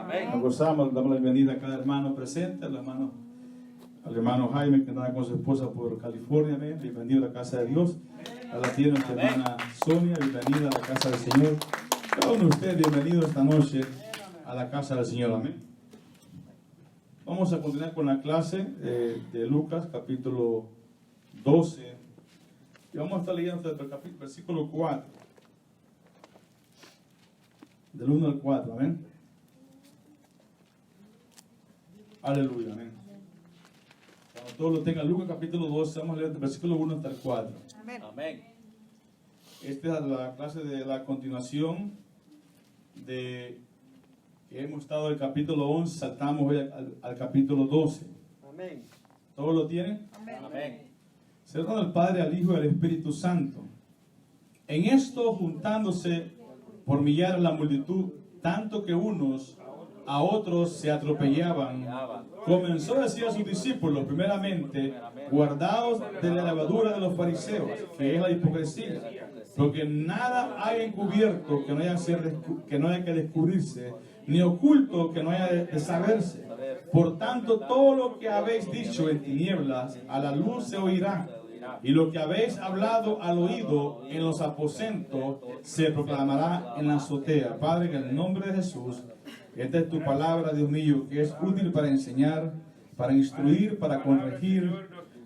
Nos gozamos, damos la bienvenida a cada hermano presente, al hermano Jaime que anda con su esposa por California. Amén. Bienvenido a la casa de Dios. A la tía nuestra hermana Sonia, bienvenida a la casa del Señor. Cada uno de ustedes, bienvenido esta noche a la casa del Señor. Amén. Vamos a continuar con la clase de Lucas, capítulo 12. Y vamos a estar leyendo desde el versículo 4. Del 1 al 4. Amén. Aleluya. Amén. Cuando todos lo tengan, Lucas capítulo 12, vamos a leer del versículo 1 hasta el 4. Amén. Amén. Esta es la clase de la continuación de que hemos estado del capítulo 11, saltamos hoy al capítulo 12. Amén. ¿Todos lo tienen? Amén. Se honra al Padre, al Hijo y al Espíritu Santo. En esto, juntándose por millar la multitud, tanto que unos a otros se atropellaban, comenzó a decir a sus discípulos, primeramente, guardaos de la levadura de los fariseos, que es la hipocresía, porque nada hay encubierto que no haya que descubrirse, ni oculto que no haya de saberse. Por tanto, todo lo que habéis dicho en tinieblas, a la luz se oirá, y lo que habéis hablado al oído en los aposentos, se proclamará en la azotea. Padre, en el nombre de Jesús, esta es tu palabra, Dios mío, que es útil para enseñar, para instruir, para corregir,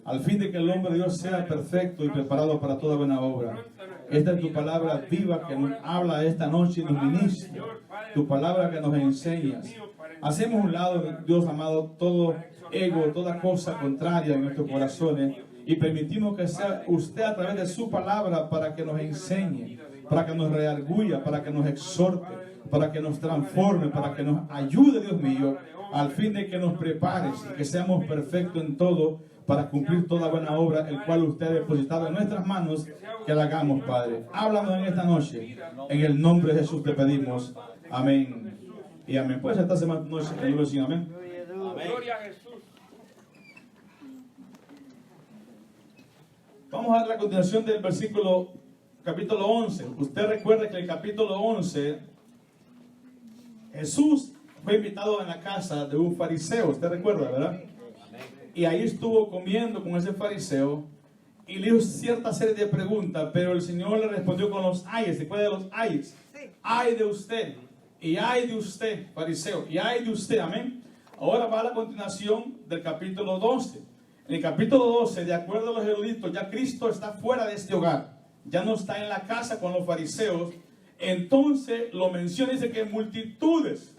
al fin de que el hombre de Dios sea perfecto y preparado para toda buena obra. Esta es tu palabra viva que nos habla esta noche y nos ministra. Tu palabra que nos enseñas. Hacemos un lado, Dios amado, todo ego, toda cosa contraria en nuestros corazones y permitimos que sea usted a través de su palabra para que nos enseñe, para que nos redarguya, para que nos exhorte, para que nos transforme, para que nos ayude, Dios mío, al fin de que nos prepares y que seamos perfectos en todo para cumplir toda buena obra, el cual usted ha depositado en nuestras manos, que la hagamos, Padre. Háblanos en esta noche, en el nombre de Jesús te pedimos, amén y amén. Puedes sentarse más noche, amén. Gloria a Jesús. Vamos a dar la continuación del versículo, capítulo 11. Usted recuerda que el capítulo 11, Jesús fue invitado en la casa de un fariseo, usted recuerda, ¿verdad? Y ahí estuvo comiendo con ese fariseo y le hizo cierta serie de preguntas, pero el Señor le respondió con los ayes. ¿Se acuerda de los ayes? Sí. Ay de usted, y ay de usted, fariseo, y ay de usted, amén. Ahora va a la continuación del capítulo 12. En el capítulo 12, de acuerdo a los eruditos, ya Cristo está fuera de este hogar, ya no está en la casa con los fariseos. Entonces lo menciona, dice que multitudes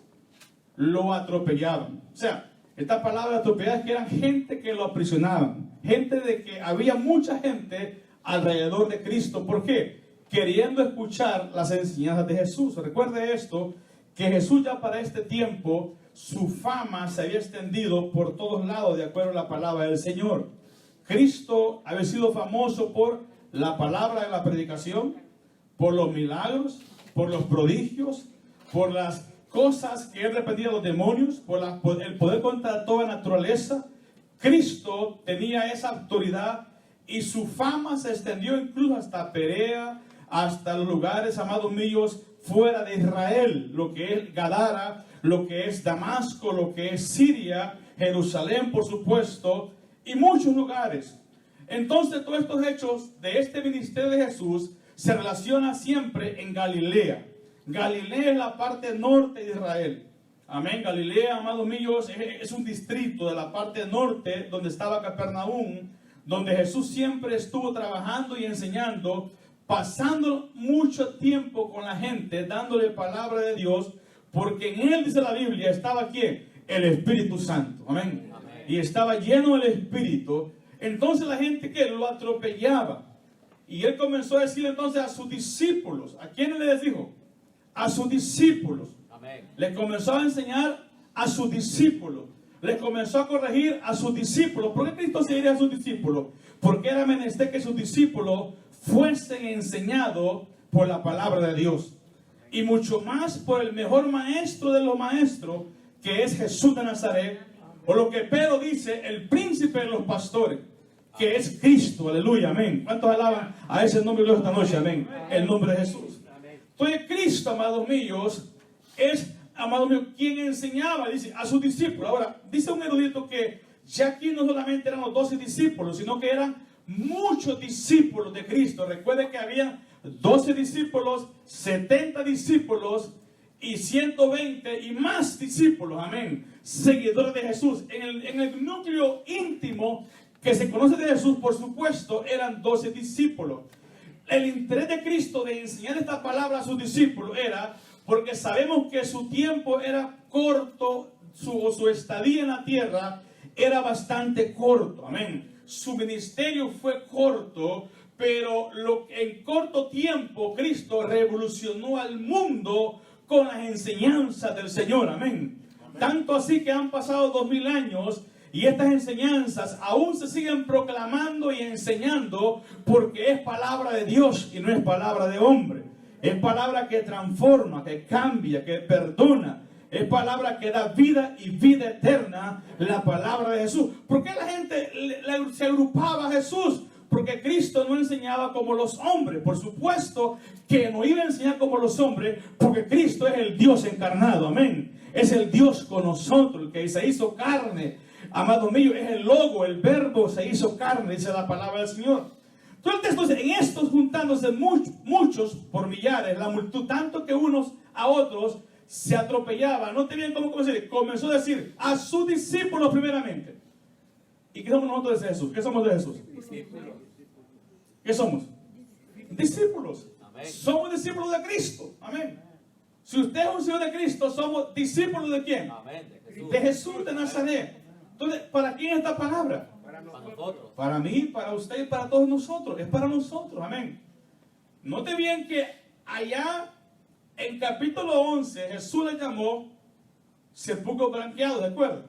lo atropellaban. O sea, esta palabra atropellada es que eran gente que lo aprisionaban, gente de que había mucha gente alrededor de Cristo. ¿Por qué? Queriendo escuchar las enseñanzas de Jesús. Recuerde esto, que Jesús ya para este tiempo, su fama se había extendido por todos lados de acuerdo a la palabra del Señor. Cristo había sido famoso por la palabra de la predicación, por los milagros, por los prodigios, por las cosas que él repetía a los demonios, por el poder contra toda naturaleza. Cristo tenía esa autoridad y su fama se extendió incluso hasta Perea, hasta los lugares, amados míos, fuera de Israel, lo que es Gadara, lo que es Damasco, lo que es Siria, Jerusalén, por supuesto, y muchos lugares. Entonces, todos estos hechos de este ministerio de Jesús se relacionan siempre en Galilea. Galilea es la parte norte de Israel. Amén. Galilea, amados míos, es un distrito de la parte norte donde estaba Capernaum, donde Jesús siempre estuvo trabajando y enseñando, pasando mucho tiempo con la gente, dándole palabra de Dios, porque en él, dice la Biblia, estaba ¿quién? El Espíritu Santo. Amén. Amén. Y estaba lleno del Espíritu. Entonces la gente que lo atropellaba. Y él comenzó a decir entonces a sus discípulos. ¿A quiénes les dijo? A sus discípulos. Amén. Les comenzó a enseñar a sus discípulos. Les comenzó a corregir a sus discípulos. ¿Por qué Cristo se diría a sus discípulos? Porque era menester que sus discípulos fuesen enseñados por la palabra de Dios. Y mucho más por el mejor maestro de los maestros, que es Jesús de Nazaret. O lo que Pedro dice, el príncipe de los pastores, que es Cristo. Aleluya, amén. ¿Cuántos alaban a ese nombre de Dios esta noche? Amén. El nombre de Jesús. Entonces Cristo, amados míos, es amado mío, ¿quién enseñaba? Dice, a sus discípulos. Ahora, dice un erudito que ya aquí no solamente eran los 12 discípulos, sino que eran muchos discípulos de Cristo. Recuerde que había 12 discípulos, 70 discípulos y 120 y más discípulos, amén, seguidores de Jesús. En el núcleo íntimo que se conoce de Jesús, por supuesto, eran 12 discípulos. El interés de Cristo de enseñar esta palabra a sus discípulos era porque sabemos que su tiempo era corto, su estadía en la tierra era bastante corto, amén. Su ministerio fue corto, pero en corto tiempo Cristo revolucionó al mundo con las enseñanzas del Señor, amén. Tanto así que han pasado 2000 años y estas enseñanzas aún se siguen proclamando y enseñando porque es palabra de Dios y no es palabra de hombre. Es palabra que transforma, que cambia, que perdona. Es palabra que da vida y vida eterna, la palabra de Jesús. ¿Por qué la gente se agrupaba a Jesús? Porque Cristo no enseñaba como los hombres. Por supuesto que no iba a enseñar como los hombres, porque Cristo es el Dios encarnado, amén. Es el Dios con nosotros, el que se hizo carne. Amado mío, es el logo, el verbo se hizo carne, dice la palabra del Señor. Entonces, en estos juntándose muchos por millares, la multitud, tanto que unos a otros se atropellaban. No te bien cómo comenzó a decir a sus discípulos primeramente. ¿Y qué somos nosotros de Jesús? ¿Qué somos de Jesús? Discípulos. ¿Qué somos? Discípulos. Amén. Somos discípulos de Cristo. Amén. Si usted es un seguidor de Cristo, somos discípulos de quién? Amén. De Jesús de Nazaret. Entonces, ¿para quién es esta palabra? Para nosotros. Para mí, para usted y para todos nosotros. Es para nosotros. Amén. Note bien que allá en capítulo 11 Jesús le llamó sepulcros blanqueados, ¿de acuerdo?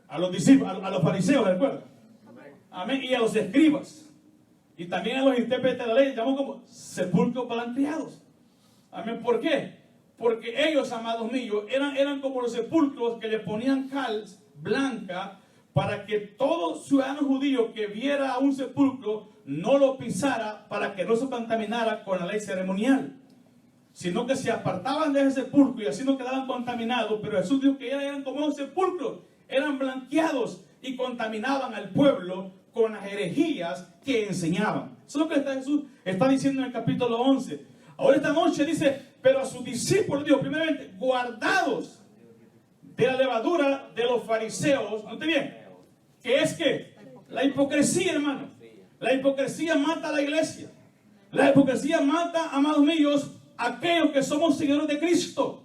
A los discípulos, a los fariseos, ¿de acuerdo? Amén. Y a los escribas. Y también a los intérpretes de la ley llamó como sepulcros blanqueados. Amén. ¿Por qué? Porque ellos, amados míos, eran como los sepulcros que le ponían cal blanca para que todo ciudadano judío que viera a un sepulcro no lo pisara, para que no se contaminara con la ley ceremonial, sino que se apartaban de ese sepulcro y así no quedaban contaminados. Pero Jesús dijo que eran como un sepulcro, eran blanqueados y contaminaban al pueblo con las herejías que enseñaban. Eso es lo que Jesús está diciendo en el capítulo 11. Ahora esta noche dice, pero a sus discípulos dijo, primeramente, guardados de la levadura de los fariseos. ¿No te bien? ¿Qué es qué? La hipocresía, hermano. La hipocresía mata a la iglesia. La hipocresía mata, amados míos, a aquellos que somos seguidores de Cristo.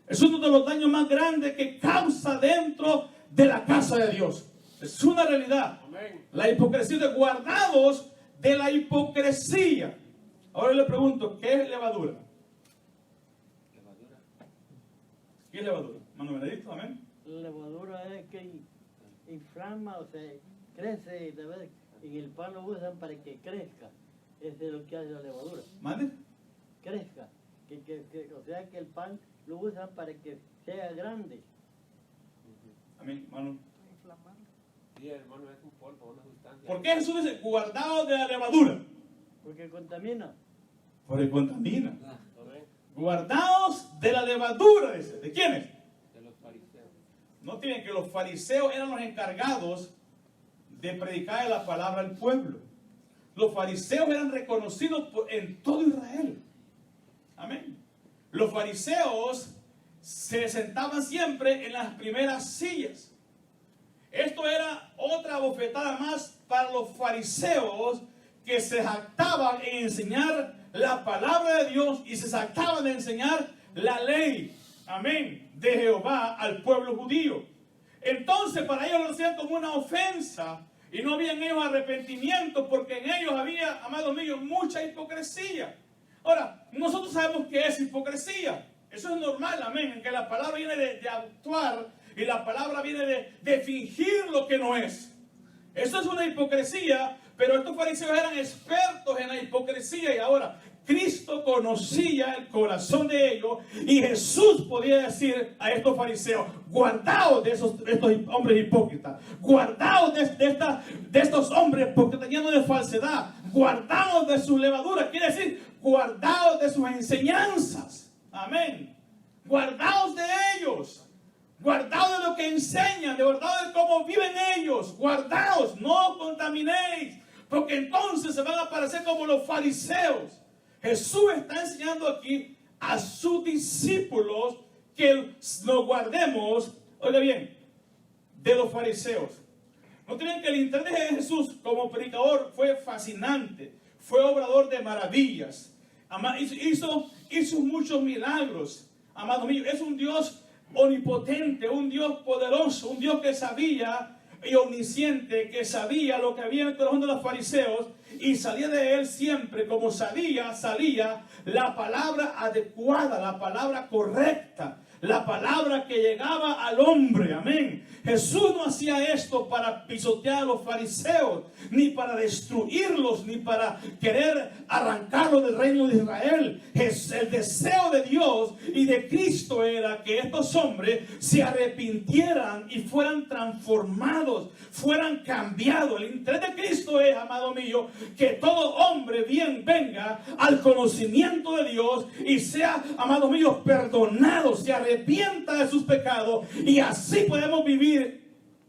Es uno de los daños más grandes que causa dentro de la casa de Dios. Es una realidad. La hipocresía, de guardados de la hipocresía. Ahora le pregunto, ¿qué es levadura? ¿Qué es levadura? Mano Benedicto, amén. La levadura es que inflama, o sea, crece, ¿sabes? En el pan lo usan para que crezca. Eso es lo que hace la levadura. ¿Mande? Crezca. O sea que el pan lo usan para que sea grande. Amén, hermano. Sí, hermano, es un polvo, una sustancia. ¿Por qué Jesús dice guardados de la levadura? Porque contamina. Porque contamina. Amén. Guardados de la levadura, dice. ¿De quiénes? De los fariseos. No tienen que los fariseos eran los encargados de predicar la palabra al pueblo. Los fariseos eran reconocidos en todo Israel. Amén. Los fariseos se sentaban siempre en las primeras sillas. Esto era otra bofetada más para los fariseos, que se jactaban en enseñar la palabra de Dios y se jactaban de enseñar la ley, amén, de Jehová al pueblo judío. Entonces para ellos lo hacían como una ofensa y no había en ellos arrepentimiento, porque en ellos había, amados míos, mucha hipocresía. Ahora, nosotros sabemos que es hipocresía. Eso es normal, amén, en que la palabra viene de actuar y la palabra viene de fingir lo que no es. Eso es una hipocresía, pero estos fariseos eran expertos en la hipocresía. Y ahora Cristo conocía el corazón de ellos, y Jesús podía decir a estos fariseos: guardaos de estos hombres hipócritas, guardaos de estos hombres porque tenían de falsedad, guardaos de su levadura, quiere decir guardaos de sus enseñanzas. Amén. Guardaos de ellos. Guardaos de lo que enseñan, de verdad de cómo viven ellos. Guardaos, no os contaminéis, porque entonces se van a parecer como los fariseos. Jesús está enseñando aquí a sus discípulos que nos guardemos, oiga bien, de los fariseos. No tienen que el interés de Jesús como predicador fue fascinante, fue obrador de maravillas, hizo muchos milagros, amado mío. Es un Dios omnipotente, un Dios poderoso, un Dios que sabía y omnisciente, que sabía lo que había en el corazón de los fariseos y salía de él siempre, como salía la palabra adecuada, la palabra correcta, la palabra que llegaba al hombre. Amén. Jesús no hacía esto para pisotear a los fariseos, ni para destruirlos, ni para querer arrancarlos del reino de Israel. El deseo de Dios y de Cristo era que estos hombres se arrepintieran y fueran transformados, fueran cambiados. El interés de Cristo es, amado mío, que todo hombre bien venga al conocimiento de Dios y sea, amado mío, perdonado, se arrepienta de sus pecados, y así podemos vivir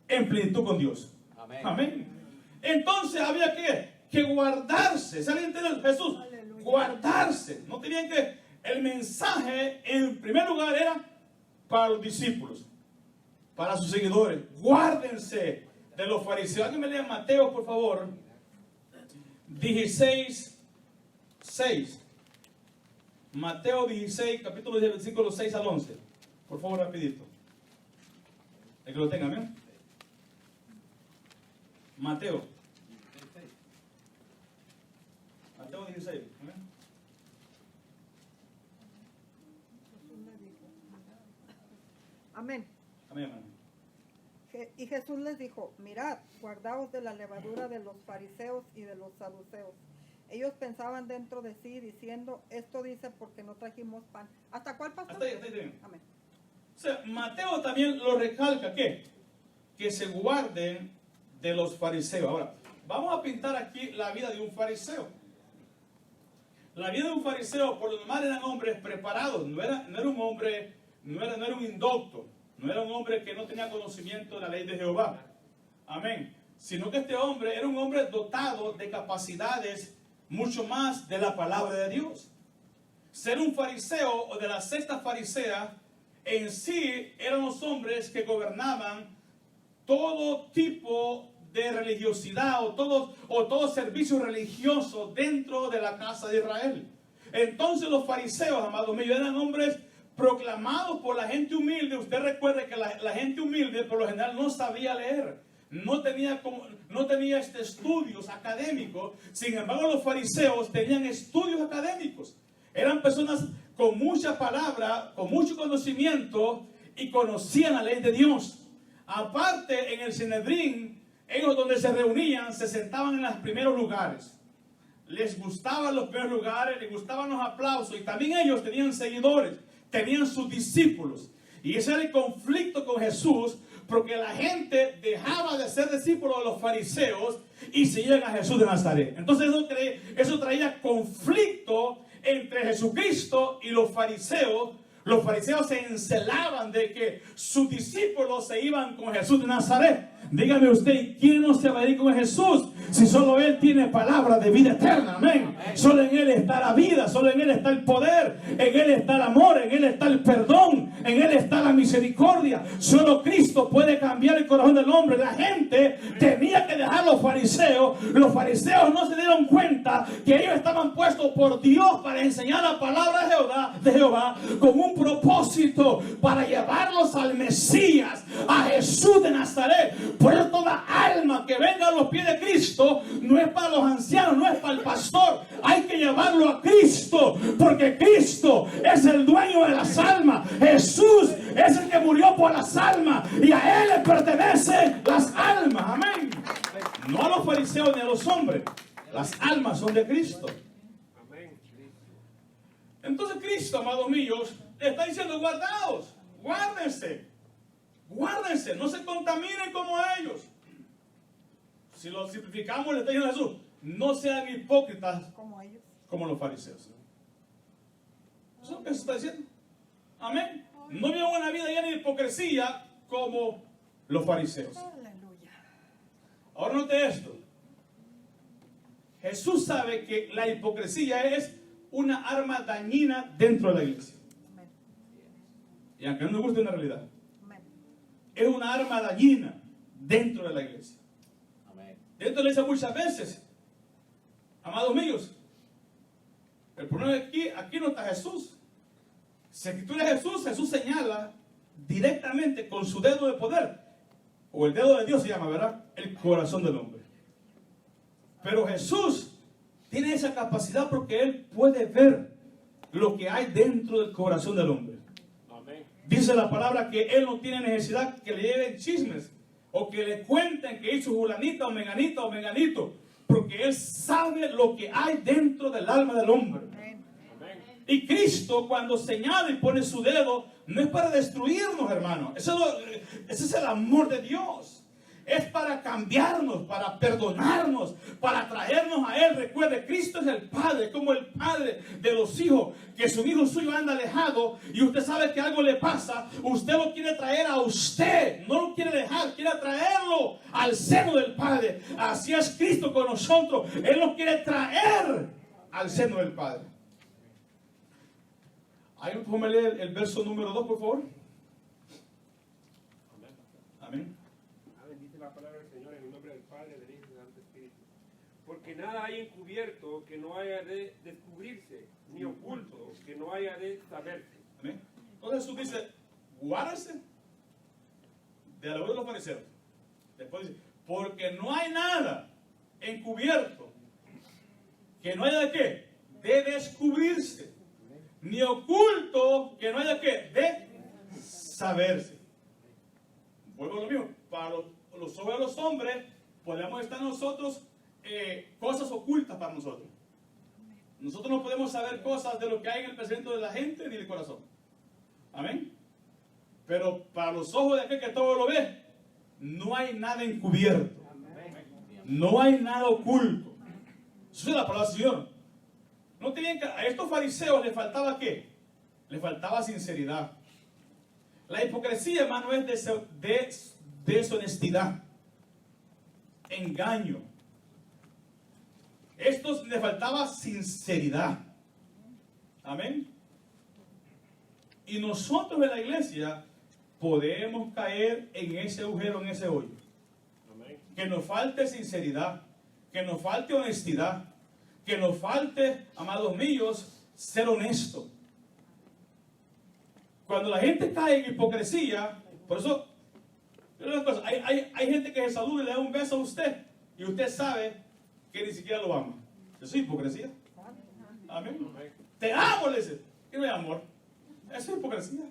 en plenitud con Dios. Amén. Amén. Entonces había que guardarse. ¿Se entiende Jesús? Aleluya. Guardarse. No tenían que. El mensaje en primer lugar era para los discípulos, para sus seguidores. Guárdense de los fariseos. Alguien me lea Mateo, por favor. 16:6. Mateo 16, capítulo 10, versículos 6 al 11. Por favor, rapidito. El que lo tenga, amén. Mateo 16, amén. Amén. Amén, amén. Y Jesús les dijo: mirad, guardaos de la levadura de los fariseos y de los saduceos. Ellos pensaban dentro de sí, diciendo: esto dice porque no trajimos pan. ¿Hasta cuál pasó? Hasta ahí bien. Amén. O sea, Mateo también lo recalca, ¿qué? Que se guarden de los fariseos. Ahora, vamos a pintar aquí la vida de un fariseo. La vida de un fariseo, por lo normal, eran hombres preparados. No era un hombre, no era un indocto. No era un hombre que no tenía conocimiento de la ley de Jehová. Amén. Sino que este hombre era un hombre dotado de capacidades mucho más de la palabra de Dios. Ser un fariseo o de la secta farisea en sí eran los hombres que gobernaban todo tipo de religiosidad o todo servicio religioso dentro de la casa de Israel. Entonces los fariseos, amados míos, eran hombres proclamados por la gente humilde. Usted recuerde que la gente humilde por lo general no sabía leer, no tenía estudios académicos. Sin embargo, los fariseos tenían estudios académicos. Eran personas con mucha palabra, con mucho conocimiento, y conocían la ley de Dios. Aparte, en el Sanedrín, ellos donde se reunían, se sentaban en los primeros lugares. Les gustaban los primeros lugares, les gustaban los aplausos, y también ellos tenían seguidores, tenían sus discípulos. Y ese era el conflicto con Jesús, porque la gente dejaba de ser discípulos de los fariseos y seguían a Jesús de Nazaret. Entonces eso traía conflicto entre Jesucristo y los fariseos. Los fariseos se encelaban de que sus discípulos se iban con Jesús de Nazaret. Dígame usted, ¿quién no se va a ir con Jesús? Si solo Él tiene palabra de vida eterna, amén. Solo en Él está la vida, solo en Él está el poder, en Él está el amor, en Él está el perdón, en Él está la misericordia. Solo Cristo puede cambiar el corazón del hombre. La gente tenía que dejar a los fariseos. Los fariseos no se dieron cuenta que ellos estaban puestos por Dios para enseñar la palabra de Jehová con un propósito, para llevarlos al Mesías, a Jesús de Nazaret. Por eso toda alma que venga a los pies de Cristo no es para los ancianos, no es para el pastor. Hay que llevarlo a Cristo, porque Cristo es el dueño de las almas. Jesús es el que murió por las almas, y a Él le pertenecen las almas. Amén. No a los fariseos ni a los hombres. Las almas son de Cristo. Entonces Cristo, amados míos, está diciendo: guardaos, guárdense. Guárdense, no se contaminen como ellos. Si lo simplificamos, le está diciendo a Jesús: no sean hipócritas como los fariseos. Eso es lo que se está diciendo. Amén. No vivan una vida llena de hipocresía como los fariseos. Aleluya. Ahora note esto. Jesús sabe que la hipocresía es una arma dañina dentro de la iglesia. Amén. Y aunque no me guste una realidad, Amén. es una arma dañina dentro de la iglesia. Amén. Dentro de la iglesia muchas veces, amados míos, el problema es que aquí no está Jesús. Si aquí tú eres Jesús, Jesús señala directamente con su dedo de poder, o el dedo de Dios se llama, ¿verdad? El corazón del hombre. Pero Jesús tiene esa capacidad porque Él puede ver lo que hay dentro del corazón del hombre. Amén. Dice la palabra que Él no tiene necesidad que le lleven chismes o que le cuenten que hizo fulanita o menganito, porque Él sabe lo que hay dentro del alma del hombre. Amén. Amén. Y Cristo, cuando señala y pone su dedo, no es para destruirnos, hermano. Ese es el amor de Dios. Es para cambiarnos, para perdonarnos, para traernos a Él. Recuerde, Cristo es el Padre, como el Padre de los hijos, que su hijo suyo anda alejado y usted sabe que algo le pasa. Usted lo quiere traer a usted, no lo quiere dejar, quiere traerlo al seno del Padre. Así es Cristo con nosotros. Él nos quiere traer al seno del Padre. ¿Puedo leer el verso número 2, por favor? Amén. Amén. Amén. Dice la palabra del Señor en el nombre del Padre, del Hijo y del Santo Espíritu. Porque nada hay encubierto que no haya de descubrirse, ni oculto que no haya de saberse. Amén. Entonces Jesús dice, guárdense de la ley de los fariseos. Después dice, porque no hay nada encubierto que no haya de qué, de descubrirse, ni oculto que no haya de qué, de saberse. Vuelvo a lo mismo, para los ojos de los hombres podemos estar nosotros cosas ocultas para nosotros. Nosotros no podemos saber cosas de lo que hay en el pensamiento de la gente ni del corazón. Amén. Pero para los ojos de aquel que todo lo ve, no hay nada encubierto. No hay nada oculto. Eso es la palabra del Señor. No tenían que, a estos fariseos les faltaba ¿qué? Les faltaba sinceridad. La hipocresía, hermano, es deshonestidad, engaño. Estos les faltaba sinceridad. Amén. Y nosotros en la iglesia podemos caer en ese agujero, en ese hoyo. Amén. Que nos falte sinceridad, que nos falte honestidad, que nos falte, amados míos, ser honesto. Cuando la gente cae en hipocresía, por eso, una cosa, hay gente que se saluda y le da un beso a usted y usted sabe que ni siquiera lo ama. Eso es hipocresía. Amén. Amén. Te amo, le dice. Y no hay amor. Eso es hipocresía.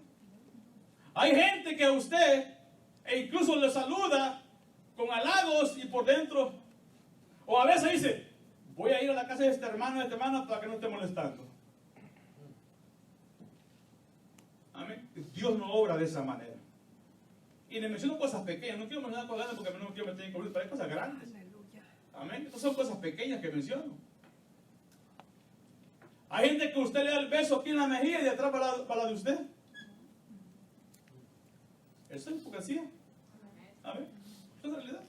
Hay gente que a usted e incluso le saluda con halagos y por dentro, o a veces dice, voy a ir a la casa de este hermano, de esta hermana para que no esté molestando. Amén. Dios no obra de esa manera. Y le menciono cosas pequeñas. No quiero mencionar cosas grandes porque no quiero meter en conflicto, pero hay cosas grandes. Amén. Estas son cosas pequeñas que menciono. Hay gente que usted le da el beso aquí en la mejilla y de atrás para la de usted. Eso es hipocresía. Amén. Eso es la realidad.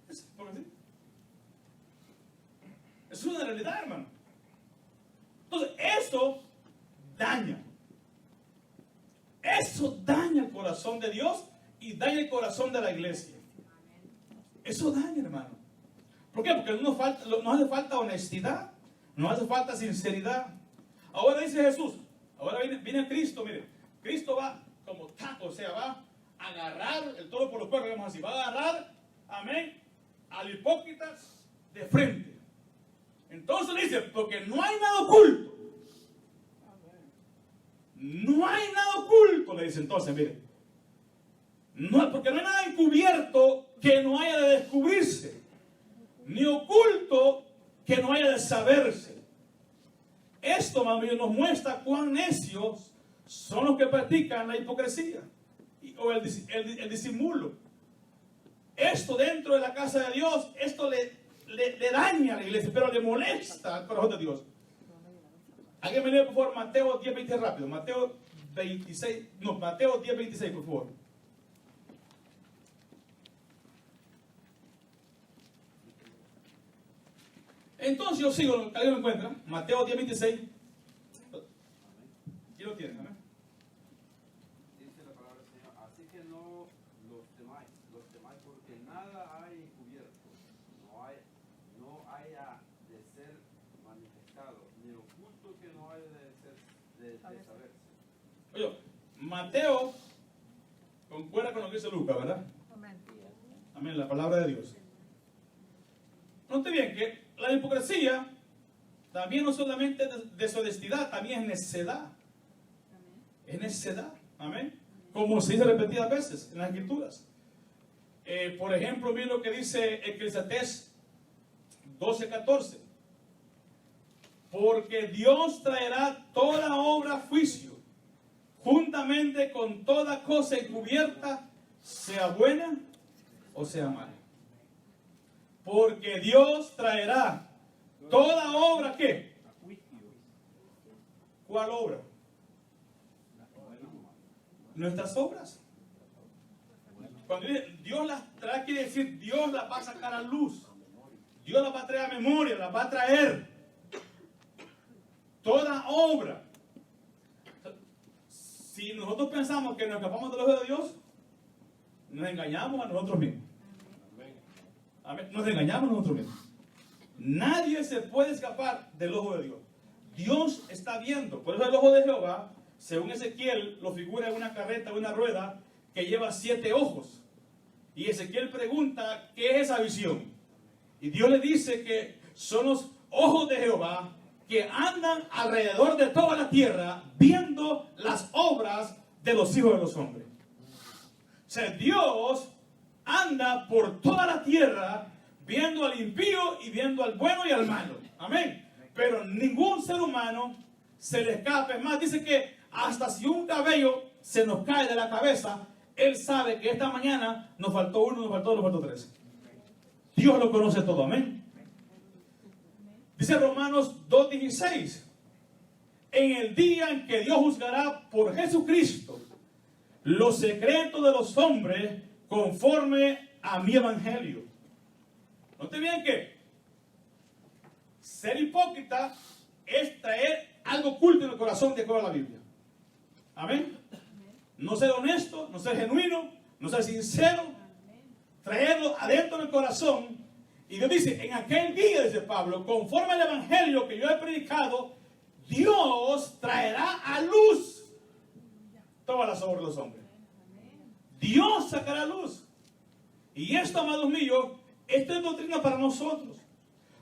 Eso es hipocresía. Es una realidad, hermano. Entonces, eso daña. Eso daña el corazón de Dios y daña el corazón de la iglesia. Eso daña, hermano. ¿Por qué? Porque nos hace falta honestidad, nos hace falta sinceridad. Ahora dice Jesús, ahora viene Cristo, mire, Cristo va como taco, o sea, va a agarrar el toro por los cuernos, digamos así, va a agarrar, amén, al hipócrita de frente. Entonces dice, porque no hay nada oculto. No hay nada oculto, le dice entonces, mire. No, porque no hay nada encubierto que no haya de descubrirse, ni oculto que no haya de saberse. Esto, mami, nos muestra cuán necios son los que practican la hipocresía o el disimulo. Esto dentro de la casa de Dios, esto le daña a la iglesia, pero le molesta al corazón de Dios. Alguien me lee por favor Mateo 10:20 rápido. Mateo 26, no, Mateo 10, 26, por favor. Entonces yo sigo, alguien lo encuentra, Mateo 10, 26. ¿Quién lo tiene? Amén. Dice la palabra del Señor, así que no los temáis porque nada hay encubierto, no haya de ser manifestado, ni oculto que no haya de ser de saberse. Oye, Mateo concuerda con lo que dice Lucas, ¿verdad? Amén. Amén, la palabra de Dios. Note bien que la hipocresía también no solamente es deshonestidad, también es necedad. Es necedad, amén. Como se dice repetidas veces en las escrituras. Por ejemplo, miren lo que dice Eclesiastés 12:14. Porque Dios traerá toda obra a juicio, juntamente con toda cosa encubierta, sea buena o sea mala. Porque Dios traerá toda obra, ¿qué? ¿Cuál obra? Nuestras obras. Cuando dice Dios las trae, quiere decir Dios las va a sacar a luz. Dios las va a traer a memoria, las va a traer. Toda obra. Si nosotros pensamos que nos escapamos del ojo de Dios, nos engañamos a nosotros mismos. Amén. Nos engañamos a nosotros mismos. Nadie se puede escapar del ojo de Dios. Dios está viendo. Por eso el ojo de Jehová, según Ezequiel, lo figura en una carreta, una rueda que lleva 7 ojos. Y Ezequiel pregunta, ¿qué es esa visión? Y Dios le dice que son los ojos de Jehová que andan alrededor de toda la tierra viendo las obras de los hijos de los hombres. O sea, Dios anda por toda la tierra viendo al impío y viendo al bueno y al malo. Amén. Pero ningún ser humano se le escapa. Es más, dice que hasta si un cabello se nos cae de la cabeza, Él sabe que esta mañana nos faltó uno, nos faltó dos, nos faltó 3. Dios lo conoce todo. Amén. Dice Romanos 2:16. En el día en que Dios juzgará por Jesucristo los secretos de los hombres conforme a mi evangelio. Note bien que ser hipócrita es traer algo oculto en el corazón de acuerdo a la Biblia. Amén. No ser honesto, no ser genuino, no ser sincero, traerlo adentro del corazón. Y Dios dice, en aquel día, dice Pablo, conforme al evangelio que yo he predicado, Dios traerá a luz todas las obras de los hombres. Dios sacará luz. Y esto, amados míos, esto es doctrina para nosotros.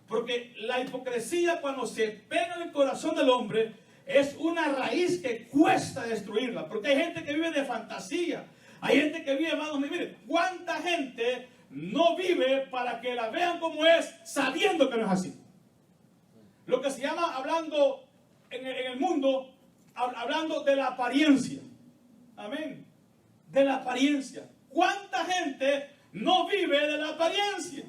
Porque la hipocresía, cuando se pega en el corazón del hombre, es una raíz que cuesta destruirla. Porque hay gente que vive de fantasía. Hay gente que vive, amados míos, miren, ¿cuánta gente no vive para que la vean como es, sabiendo que no es así? Lo que se llama, hablando en el mundo, hablando de la apariencia. Amén. De la apariencia. ¿Cuánta gente no vive de la apariencia?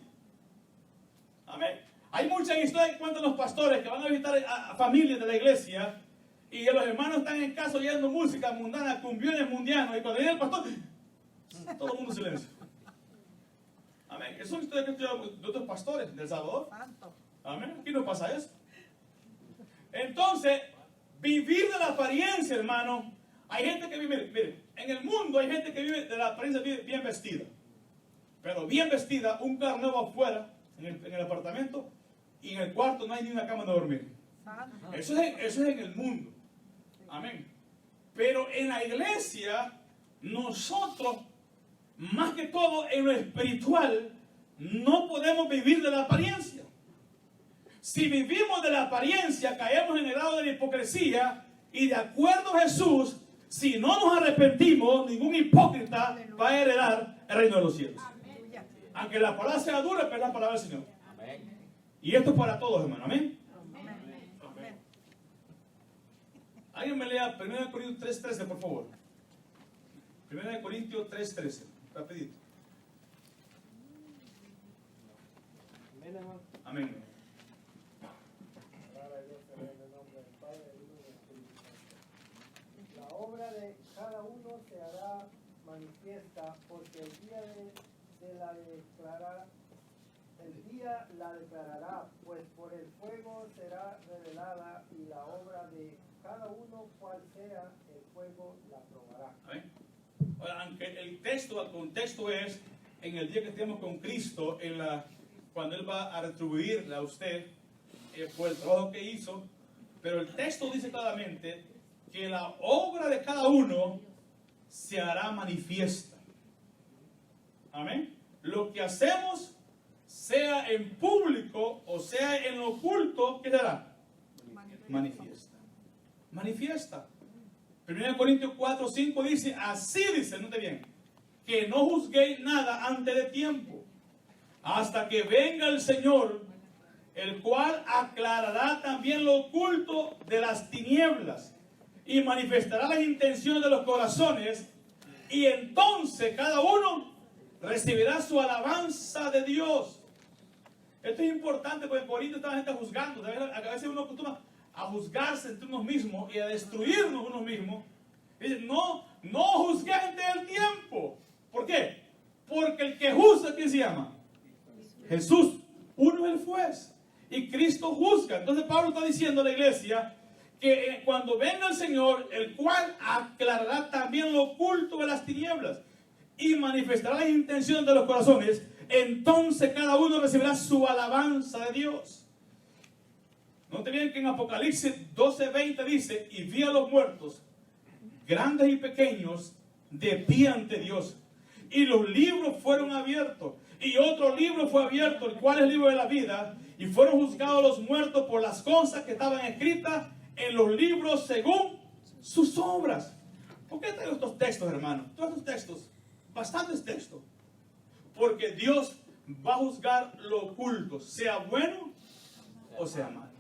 Amén. Hay muchas historias que cuentan los pastores que van a visitar a familias de la iglesia y los hermanos están en casa oyendo música mundana, cumbiones mundianos, y cuando viene el pastor, todo el mundo en silencio. Amén. Eso es historia que de otros pastores del Salvador. Amén. Aquí no pasa eso. Entonces, vivir de la apariencia, hermano. Hay gente que vive, mire, en el mundo hay gente que vive de la apariencia bien vestida. Pero bien vestida, un carro nuevo afuera, en el apartamento, y en el cuarto no hay ni una cama de dormir. Eso es en el mundo. Amén. Pero en la iglesia, nosotros, más que todo en lo espiritual, no podemos vivir de la apariencia. Si vivimos de la apariencia, caemos en el lado de la hipocresía, y de acuerdo a Jesús, si no nos arrepentimos, ningún hipócrita va a heredar el reino de los cielos. Aunque la palabra sea dura, pero es la palabra del Señor. Amén. Y esto es para todos, hermano. Amén. Amén. Alguien me lea 1 Corintios 3:13, por favor. 1 Corintios 3:13. Rapidito. Amén. La obra de manifiesta, porque el día la declarará, pues por el fuego será revelada, y la obra de cada uno, cual sea el fuego, la probará. Amén. Ahora, aunque el contexto es en el día que estemos con Cristo, cuando Él va a retribuirle a usted por el trabajo que hizo, pero el texto dice claramente que la obra de cada uno se hará manifiesta. Amén. Lo que hacemos, sea en público o sea en lo oculto, ¿qué será? Manifiesta. Manifiesta. 1 Corintios 4:5 dice, así dice, note bien, que no juzguéis nada antes de tiempo, hasta que venga el Señor, el cual aclarará también lo oculto de las tinieblas y manifestará las intenciones de los corazones, y entonces cada uno recibirá su alabanza de Dios. Esto es importante porque en Corinto estaba la gente juzgando. A veces uno acostumbra a juzgarse entre unos mismos y a destruirnos unos mismos. Dice, no juzgué antes del tiempo. ¿Por qué? Porque el que juzga, ¿quién se llama? Jesús. Uno es el juez. Y Cristo juzga. Entonces Pablo está diciendo a la iglesia que cuando venga el Señor, el cual aclarará también lo oculto de las tinieblas y manifestará las intenciones de los corazones, entonces cada uno recibirá su alabanza de Dios. Note bien que en Apocalipsis 12:20 dice, y vi a los muertos, grandes y pequeños, de pie ante Dios. Y los libros fueron abiertos. Y otro libro fue abierto, el cual es el libro de la vida. Y fueron juzgados los muertos por las cosas que estaban escritas en los libros según sus obras. ¿Por qué traigo estos textos, hermano? Todos estos textos, bastantes textos. Porque Dios va a juzgar lo oculto, sea bueno o sea malo.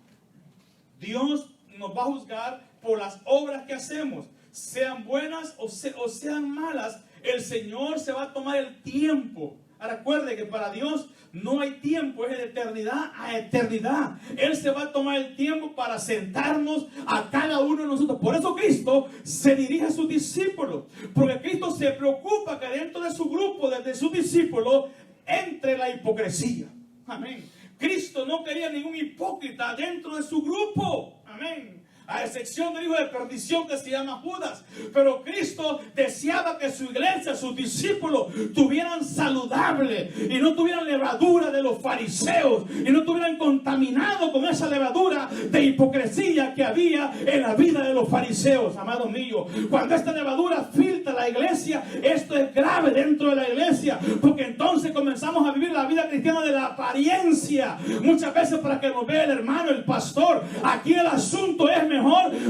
Dios nos va a juzgar por las obras que hacemos, sean buenas o sean malas. El Señor se va a tomar el tiempo. Ahora recuerde que para Dios no hay tiempo, es de eternidad a eternidad. Él se va a tomar el tiempo para sentarnos a cada uno de nosotros. Por eso Cristo se dirige a sus discípulos, porque Cristo se preocupa que dentro de su grupo, de sus discípulos, entre la hipocresía. Amén. Cristo no quería ningún hipócrita dentro de su grupo. Amén. A excepción del hijo de perdición que se llama Judas. Pero Cristo deseaba que su iglesia, sus discípulos, tuvieran saludable y no tuvieran levadura de los fariseos y no tuvieran contaminado con esa levadura de hipocresía que había en la vida de los fariseos, amados míos. Cuando esta levadura filtra la iglesia, esto es grave dentro de la iglesia, porque entonces comenzamos a vivir la vida cristiana de la apariencia, muchas veces para que nos vea el hermano, el pastor. Aquí el asunto es mejor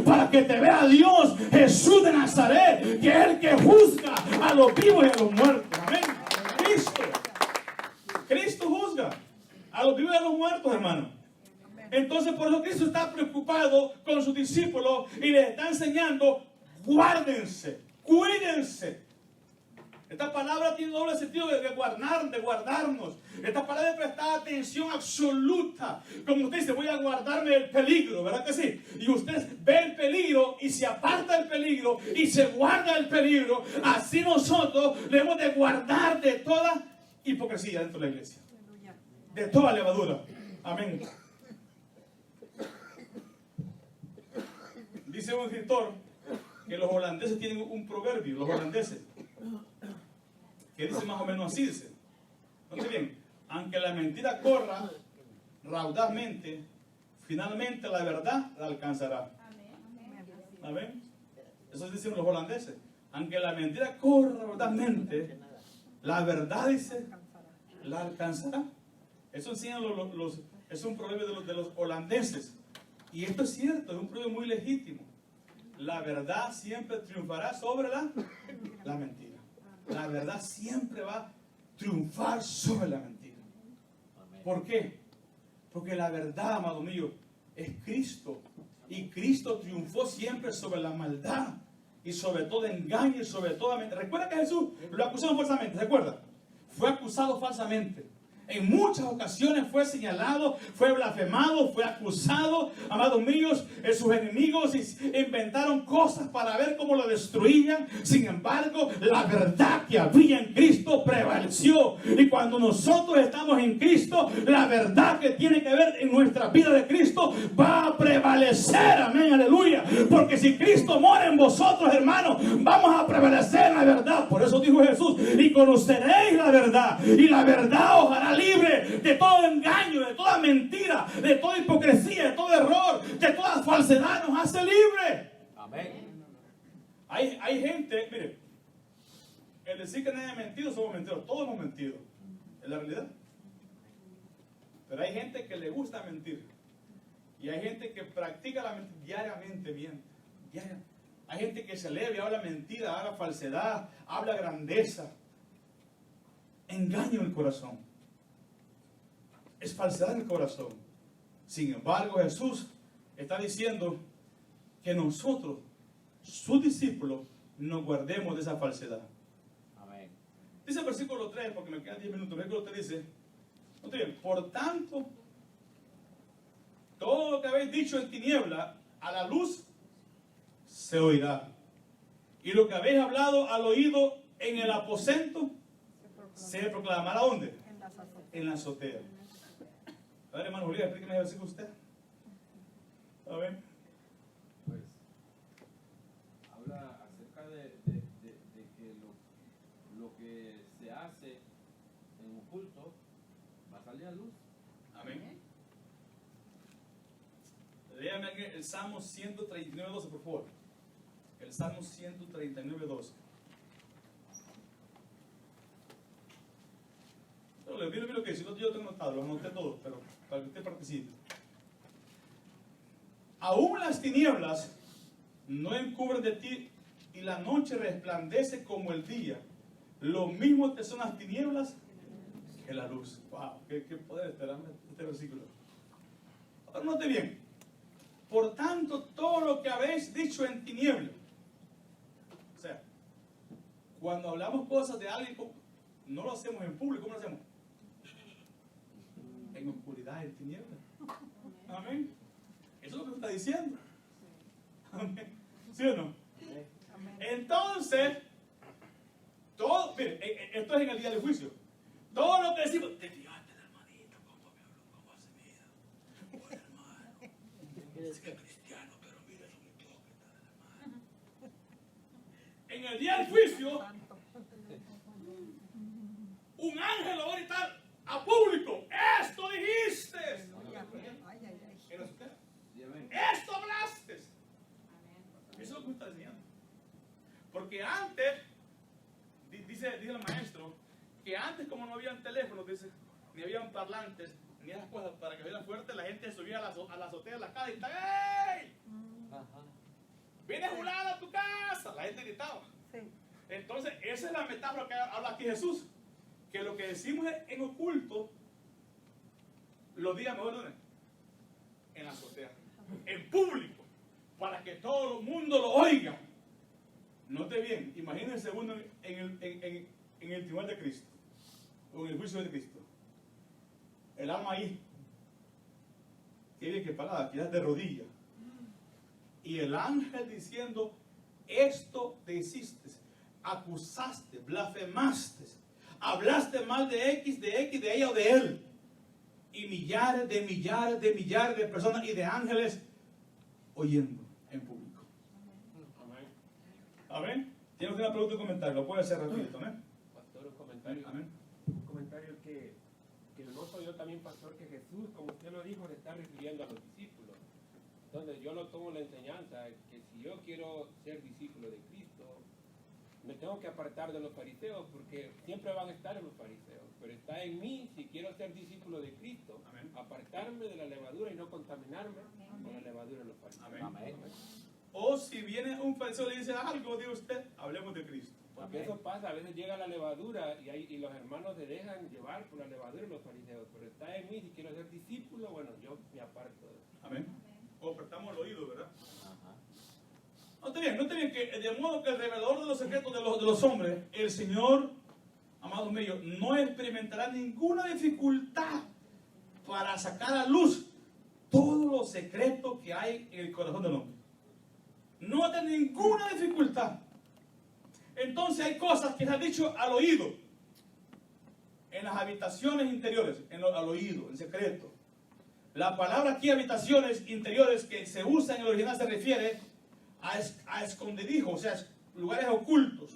para que te vea Dios, Jesús de Nazaret, que es el que juzga a los vivos y a los muertos. Amén. Cristo juzga a los vivos y a los muertos, hermano. Entonces por eso Cristo está preocupado con sus discípulos y les está enseñando: guárdense, cuídense. Esta palabra tiene doble sentido de guardarnos. Esta palabra de prestar atención absoluta. Como usted dice, voy a guardarme del peligro, ¿verdad que sí? Y usted ve el peligro y se aparta del peligro y se guarda del peligro. Así nosotros debemos de guardar de toda hipocresía dentro de la iglesia. De toda levadura. Amén. Dice un escritor que los holandeses tienen un proverbio, los holandeses, que dice más o menos así, dice: entonces bien, aunque la mentira corra raudazmente, finalmente la verdad la alcanzará. Amén. Eso dicen los holandeses. Aunque la mentira corra raudazmente, la verdad, dice, la alcanzará. Eso enseñan es un proverbio de los holandeses. Y esto es cierto, es un proverbio muy legítimo. La verdad siempre triunfará sobre la mentira. La verdad siempre va a triunfar sobre la mentira. ¿Por qué? Porque la verdad, amado mío, es Cristo. Y Cristo triunfó siempre sobre la maldad y sobre todo engaño y sobre toda mentira. Recuerda que Jesús lo acusaron falsamente, ¿se acuerda? Fue acusado falsamente. En muchas ocasiones fue señalado, fue blasfemado, fue acusado. Amados míos, sus enemigos inventaron cosas para ver cómo lo destruían. Sin embargo, la verdad que había en Cristo prevaleció. Y cuando nosotros estamos en Cristo, la verdad que tiene que ver en nuestra vida de Cristo va a prevalecer. Amén, aleluya. Porque si Cristo mora en vosotros, hermanos, vamos a prevalecer en la verdad. Por eso dijo Jesús: y conoceréis la verdad, y la verdad os hará libre de todo engaño, de toda mentira, de toda hipocresía, de todo error, de toda falsedad. Nos hace libre. Amén. Hay gente, mire, el decir que nadie ha mentido, somos mentiros. Todos hemos mentido, es la realidad. Pero hay gente que le gusta mentir. Y hay gente que practica la mentira diariamente, miente. Hay gente que se eleva y habla mentira, habla falsedad, habla grandeza. Engaño en el corazón. Es falsedad en el corazón. Sin embargo, Jesús está diciendo que nosotros, sus discípulos, nos guardemos de esa falsedad. Amén. Dice el versículo 3, porque me quedan 10 minutos. El versículo 3 dice: por tanto, todo lo que habéis dicho en tiniebla, a la luz se oirá. Y lo que habéis hablado al oído en el aposento, se proclamará ¿dónde? En la azotea. A ver, hermano Julián, explíqueme el versículo usted. A ver. Pues habla acerca de que lo que se hace en oculto va a salir a luz. Amén. Léame aquí el Salmo 139:12, por favor. El Salmo 139:12. Mira lo que dice. Yo tengo notado, lo anoté todo, pero para que usted participe. Aún las tinieblas no encubren de ti, y la noche resplandece como el día. Lo mismo que son las tinieblas que la luz. Wow, qué poder este versículo. Ahora note bien. Por tanto, todo lo que habéis dicho en tinieblas. O sea, cuando hablamos cosas de alguien, no lo hacemos en público. ¿Cómo lo hacemos? En oscuridad, en tinieblas. Amén. Eso es lo que está diciendo. Amén. ¿Sí o no? Entonces, todo, mire, esto es en el día del juicio. Todo lo que decimos, te fijaste el hermanito, cómo me habló, cómo hace vida. Buen hermano. Es que es cristiano, pero mira, es un hipócrita del hermano. En el día del juicio, un ángel lo va a gritar a público: esto dijiste. Esto hablaste. Eso es lo que me está enseñando. Porque antes, dice el maestro, que antes, como no habían teléfonos, dice, ni habían parlantes, ni esas cosas para que oyeran fuerte, la gente subía a la azotea de la casa y gritaba: ¡ey! ¡Viene fulano a tu casa! La gente gritaba. Sí. Entonces, esa es la metáfora que habla aquí Jesús. Que lo que decimos en oculto, lo diga mejor en la azotea, en público, para que todo el mundo lo oiga. Note bien, imagínense uno en el tribunal de Cristo, o en el juicio de Cristo. El alma ahí, que bien que parada, que de rodillas. Y el ángel diciendo: esto te hiciste, acusaste, blasfemaste, hablaste mal de X, de ella o de él. Y millares de personas y de ángeles oyendo en público. Amén. Amén. ¿Tiene una pregunta o comentario? Lo puede hacer rapidito, amén. Pastor, un comentario. Amén. Un comentario que noto yo también, pastor, que Jesús, como usted lo dijo, le está refiriendo a los discípulos. Entonces yo lo tomo la enseñanza que si yo quiero ser discípulo de Cristo, me tengo que apartar de los fariseos, porque siempre van a estar en los fariseos. Pero está en mí, si quiero ser discípulo de Cristo, Amén. apartarme de la levadura y no contaminarme con la levadura de los fariseos. Amén. Amén. O si viene un fariseo y le dice algo, diga usted, hablemos de Cristo. Porque eso pasa, a veces llega la levadura y los hermanos se dejan llevar por la levadura de los fariseos. Pero está en mí, si quiero ser discípulo, bueno, yo me aparto de eso. Amén. O prestamos el oído, ¿verdad? Note bien que de modo que el revelador de los secretos de los hombres, el Señor, amados míos, no experimentará ninguna dificultad para sacar a luz todo lo secreto que hay en el corazón del hombre. No va a tener ninguna dificultad. Entonces hay cosas que se han dicho al oído, en las habitaciones interiores, al oído, en secreto. La palabra aquí, habitaciones interiores, que se usa en el original, se refiere a escondrijos, o sea, lugares ocultos,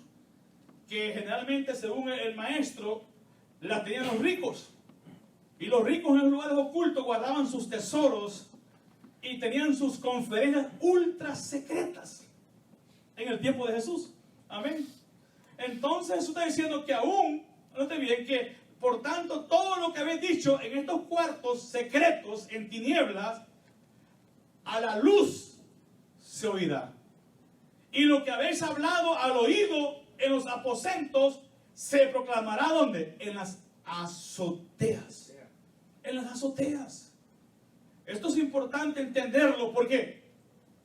que generalmente, según el maestro, la tenían los ricos. Y los ricos en los lugares ocultos guardaban sus tesoros y tenían sus conferencias ultra secretas en el tiempo de Jesús. Amén. Entonces Jesús está diciendo que aún, note bien, que por tanto todo lo que habéis dicho en estos cuartos secretos, en tinieblas, a la luz se oirá. Y lo que habéis hablado al oído en los aposentos se proclamará ¿dónde? En las azoteas. En las azoteas. Esto es importante entenderlo porque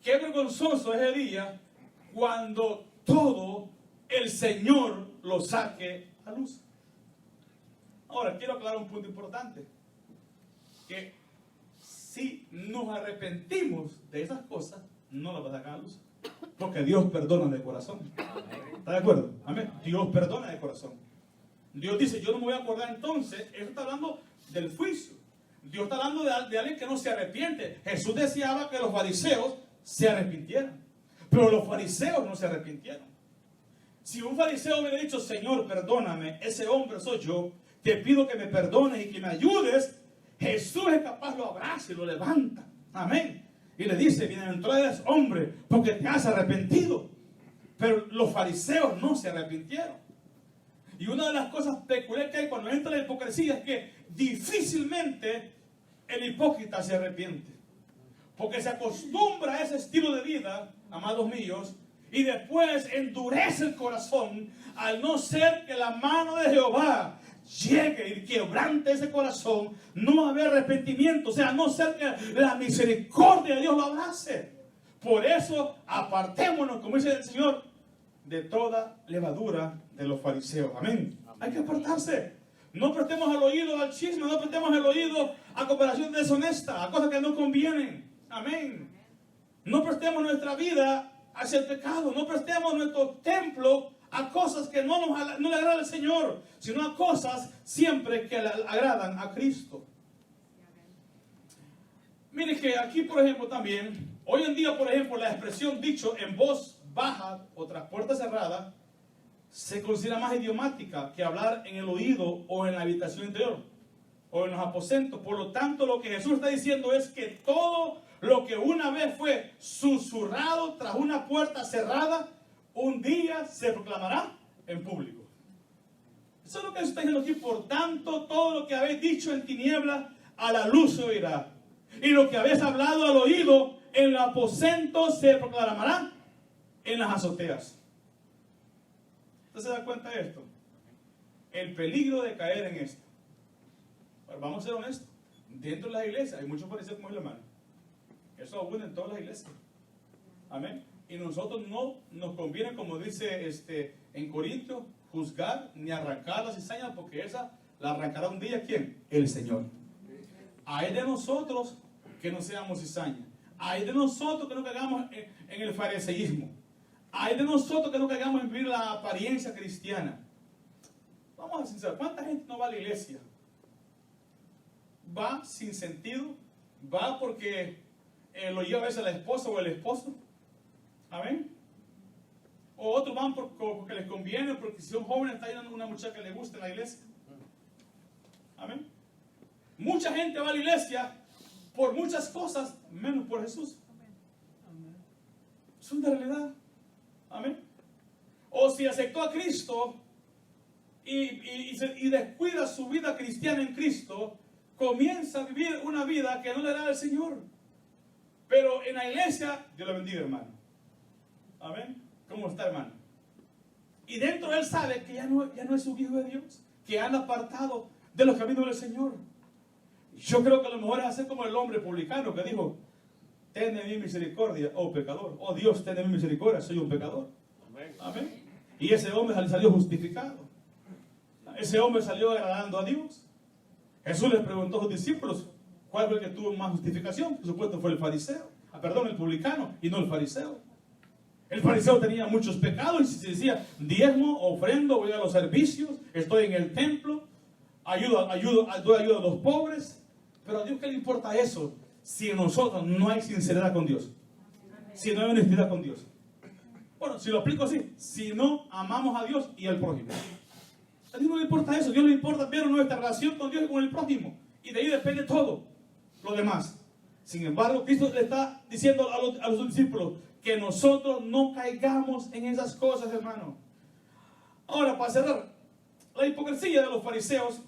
qué vergonzoso es el día cuando todo el Señor lo saque a luz. Ahora, quiero aclarar un punto importante. Que si nos arrepentimos de esas cosas, no las va a sacar a luz. Porque Dios perdona de corazón. ¿Está de acuerdo? Amén. Dios perdona de corazón. Dios dice, yo no me voy a acordar entonces. Eso está hablando del juicio. Dios está hablando de alguien que no se arrepiente. Jesús deseaba que los fariseos se arrepintieran. Pero los fariseos no se arrepintieron. Si un fariseo hubiera dicho, Señor, perdóname, ese hombre soy yo, te pido que me perdones y que me ayudes, Jesús es capaz, lo abraza y lo levanta. Amén. Y le dice, bienaventurado eres hombre, porque te has arrepentido. Pero los fariseos no se arrepintieron. Y una de las cosas peculiares que hay cuando entra la hipocresía es que difícilmente el hipócrita se arrepiente. Porque se acostumbra a ese estilo de vida, amados míos, y después endurece el corazón al no ser que la mano de Jehová llegue y quebrante ese corazón, no va a haber arrepentimiento, o sea, no ser que la misericordia de Dios lo abrace. Por eso apartémonos, como dice el Señor, de toda levadura de los fariseos. Amén. Hay que apartarse. No prestemos al oído al chisme, no prestemos el oído a cooperación deshonesta, a cosas que no convienen. Amén. No prestemos nuestra vida hacia el pecado, no prestemos nuestro templo a cosas que no le agradan al Señor, sino a cosas siempre que le agradan a Cristo. Mire que aquí, por ejemplo, también, hoy en día, por ejemplo, la expresión dicho en voz baja o tras puerta cerrada se considera más idiomática que hablar en el oído o en la habitación interior o en los aposentos. Por lo tanto, lo que Jesús está diciendo es que todo lo que una vez fue susurrado tras una puerta cerrada, un día se proclamará en público. Eso es lo que está diciendo aquí. Por tanto, todo lo que habéis dicho en tinieblas, a la luz se oirá. Y lo que habéis hablado al oído, en el aposento se proclamará en las azoteas. ¿Usted se da cuenta de esto? El peligro de caer en esto. Pero vamos a ser honestos. Dentro de las iglesias hay muchos fariseos como el hermano. Eso abunda en todas las iglesias. Amén. Y nosotros no nos conviene, como dice en Corintios, juzgar ni arrancar la cizaña, porque esa la arrancará un día ¿quién? El Señor. Hay de nosotros que no seamos cizaña. Hay de nosotros que no caigamos en el fariseísmo. Hay de nosotros que no caigamos en vivir la apariencia cristiana. Vamos a ser sinceros, ¿cuánta gente no va a la iglesia? Va sin sentido, va porque lo lleva a veces la esposa o el esposo. Amén. O otros van porque les conviene, porque si son jóvenes está yendo una muchacha que les gusta en la iglesia. Amén. Mucha gente va a la iglesia por muchas cosas, menos por Jesús. Es una realidad. Amén. O si aceptó a Cristo y descuida su vida cristiana en Cristo, comienza a vivir una vida que no le da al Señor. Pero en la iglesia, Dios le bendiga, hermano. Amén. ¿Cómo está, hermano? Y dentro de él sabe que ya no es un hijo de Dios, que anda apartado de los caminos del Señor. Yo creo que a lo mejor es hacer como el hombre publicano que dijo: ten de mí misericordia, oh pecador. Oh Dios, ten de mí misericordia, soy un pecador. Amén. Amén. Y ese hombre salió justificado. ese hombre salió agradando a Dios. Jesús les preguntó a sus discípulos, ¿cuál fue el que tuvo más justificación? Por supuesto fue el fariseo, el publicano, y no el fariseo. El fariseo tenía muchos pecados y se decía, diezmo, ofrendo, voy a los servicios, estoy en el templo, doy ayuda a los pobres. Pero a Dios, ¿qué le importa eso si en nosotros no hay sinceridad con Dios? Si no hay honestidad con Dios. Bueno, si lo explico así, si no amamos a Dios y al prójimo. A Dios no le importa eso, a Dios le importa ver nuestra relación con Dios y con el prójimo. Y de ahí depende todo lo demás. Sin embargo, Cristo le está diciendo a los discípulos que nosotros no caigamos en esas cosas, hermano. Ahora, para cerrar, la hipocresía de los fariseos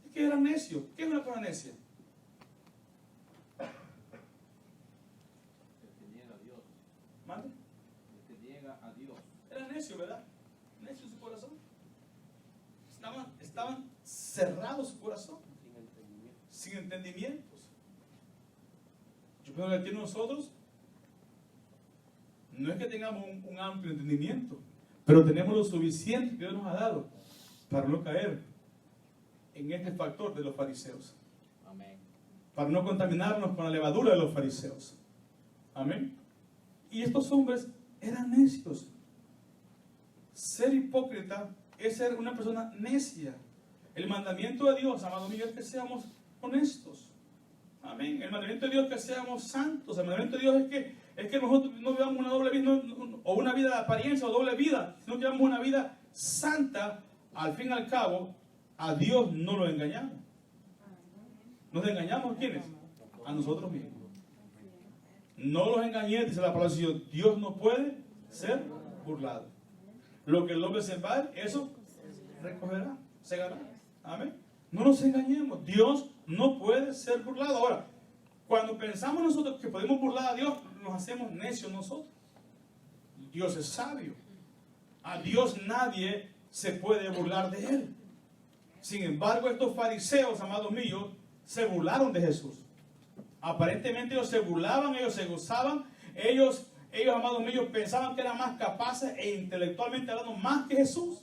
es que eran necios. ¿Qué es una persona necia? ¿Mande? El que niega a Dios. Era necio, ¿verdad? Necio su corazón. Estaban cerrados su corazón. Sin entendimientos. Yo creo que aquí nosotros no es que tengamos un amplio entendimiento, pero tenemos lo suficiente que Dios nos ha dado para no caer en este factor de los fariseos. Amén. Para no contaminarnos con la levadura de los fariseos. Amén. Y estos hombres eran necios. Ser hipócrita es ser una persona necia. El mandamiento de Dios, amado mío, es que seamos honestos. Amén. El mandamiento de Dios es que seamos santos. El mandamiento de Dios es que nosotros no vivamos una doble vida, o una vida de apariencia o doble vida, sino que vivamos una vida santa. Al fin y al cabo, a Dios no lo engañamos. ¿Nos engañamos quiénes? A nosotros mismos. No los engañé, dice la palabra de Dios. Dios no puede ser burlado. Lo que el hombre sembrare, eso recogerá, segará. Amén. No nos engañemos. Dios no puede ser burlado. Ahora, cuando pensamos nosotros que podemos burlar a Dios, nos hacemos necios nosotros. Dios es sabio. A Dios nadie se puede burlar de él. Sin embargo, estos fariseos, amados míos, se burlaron de Jesús. Aparentemente ellos se burlaban, ellos se gozaban, ellos, amados míos, pensaban que eran más capaces e intelectualmente hablando más que Jesús.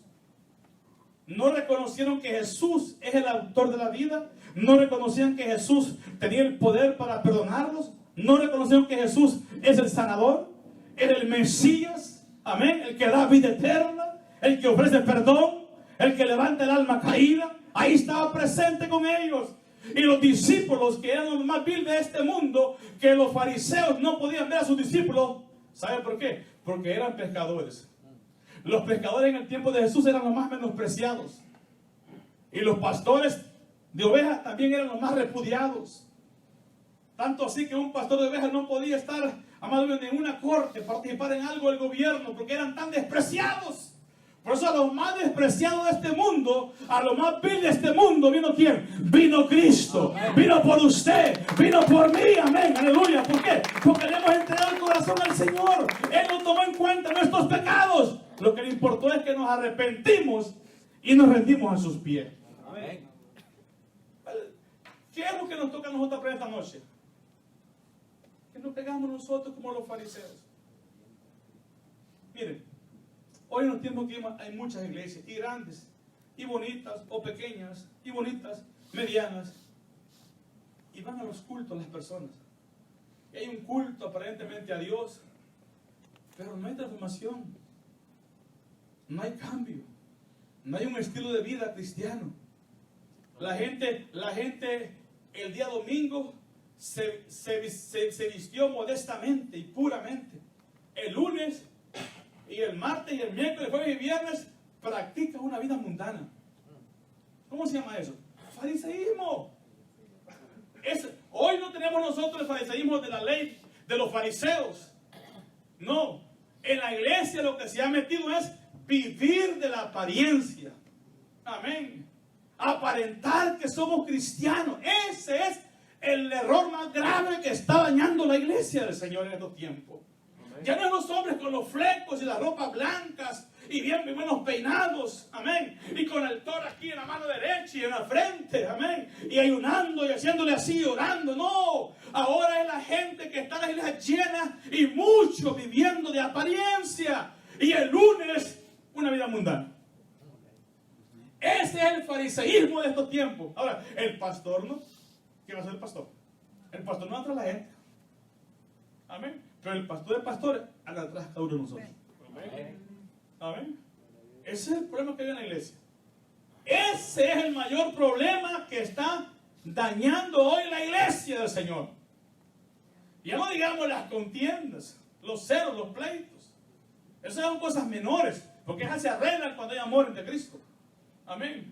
No reconocieron que Jesús es el autor de la vida. No reconocían que Jesús tenía el poder para perdonarlos. No reconocieron que Jesús es el sanador, es el Mesías, amén, el que da vida eterna, el que ofrece perdón, el que levanta el alma caída. Ahí estaba presente con ellos. Y los discípulos, que eran los más vil de este mundo, que los fariseos no podían ver a sus discípulos. ¿Sabe por qué? Porque eran pescadores. Los pescadores en el tiempo de Jesús eran los más menospreciados. Y los pastores de ovejas también eran los más repudiados. Tanto así que un pastor de ovejas no podía estar, amado, en una corte, participar en algo del gobierno, porque eran tan despreciados. Por eso a los más despreciados de este mundo, a lo más vil de este mundo, ¿vino quién? Vino Cristo. Amén. Vino por usted, vino por mí, amén, aleluya. ¿Por qué? Porque le hemos entregado el corazón al Señor. Él no tomó en cuenta nuestros pecados. Lo que le importó es que nos arrepentimos y nos rendimos a sus pies. Amén. ¿Qué es lo que nos toca a nosotros aprender esta noche? Que nos pegamos nosotros como los fariseos. Miren, hoy en los tiempos que hay muchas iglesias, y grandes, y bonitas, o pequeñas, y bonitas, medianas, y van a los cultos las personas. Y hay un culto aparentemente a Dios, pero no hay transformación, no hay cambio, no hay un estilo de vida cristiano. La gente el día domingo se vistió modestamente y puramente. El lunes y el martes y el miércoles, jueves y viernes practica una vida mundana. ¿Cómo se llama eso? Fariseísmo. Hoy no tenemos nosotros el fariseísmo de la ley de los fariseos. No. En la iglesia lo que se ha metido es vivir de la apariencia. Amén. Aparentar que somos cristianos. Ese es el error más grave que está dañando la iglesia del Señor en estos tiempos. Ya no los hombres con los flecos y las ropas blancas y bien buenos peinados, amén, y con el toro aquí en la mano derecha y en la frente, amén, y ayunando y haciéndole así, orando. No, ahora es la gente que está en las iglesias llenas y mucho viviendo de apariencia, y el lunes una vida mundana. Ese es el fariseísmo de estos tiempos. Ahora, el pastor no. ¿Qué va a hacer el pastor? El pastor no va atrás de la gente. Amén. Pero el pastor de pastores anda atrás de cada uno de nosotros. Amén. Amén. Ese es el problema que hay en la iglesia. Ese es el mayor problema que está dañando hoy la iglesia del Señor. Ya no digamos las contiendas, los celos, los pleitos. Esas son cosas menores, porque esas se arreglan cuando hay amor entre Cristo. Amén.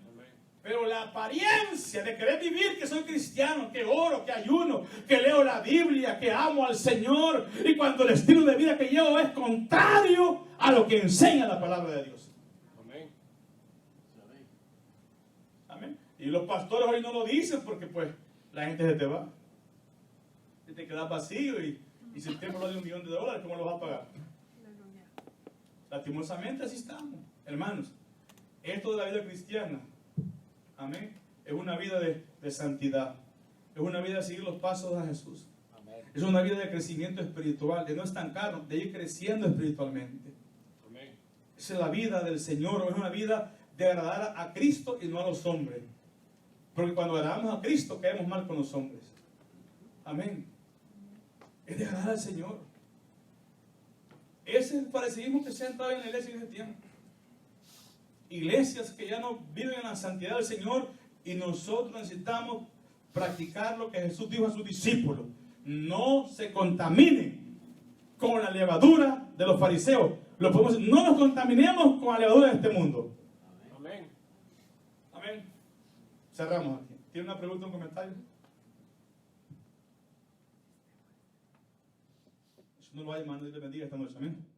Pero la apariencia de querer vivir que soy cristiano, que oro, que ayuno, que leo la Biblia, que amo al Señor, y cuando el estilo de vida que llevo es contrario a lo que enseña la palabra de Dios. Amén. Amén. Y los pastores hoy no lo dicen porque pues la gente se te va. Y te quedas vacío y si el templo vale $1.000.000, ¿cómo lo vas a pagar? Lastimosamente así estamos, hermanos. Esto de la vida cristiana, amén, es una vida de santidad. Es una vida de seguir los pasos de Jesús. Amén. Es una vida de crecimiento espiritual, de no estancarnos, de ir creciendo espiritualmente. Amén. Esa es la vida del Señor, es una vida de agradar a Cristo y no a los hombres. Porque cuando agradamos a Cristo caemos mal con los hombres. Amén. Es de agradar al Señor. Ese es el fariseísmo que se ha entrado en la iglesia en ese tiempo. Iglesias que ya no viven en la santidad del Señor, y nosotros necesitamos practicar lo que Jesús dijo a sus discípulos: no se contaminen con la levadura de los fariseos. Lo podemos decir, no nos contaminemos con la levadura de este mundo. Amén. Amén. Cerramos aquí. ¿Tiene una pregunta o un comentario? Eso no lo vaya, hermano, Dios le bendiga esta noche. Amén.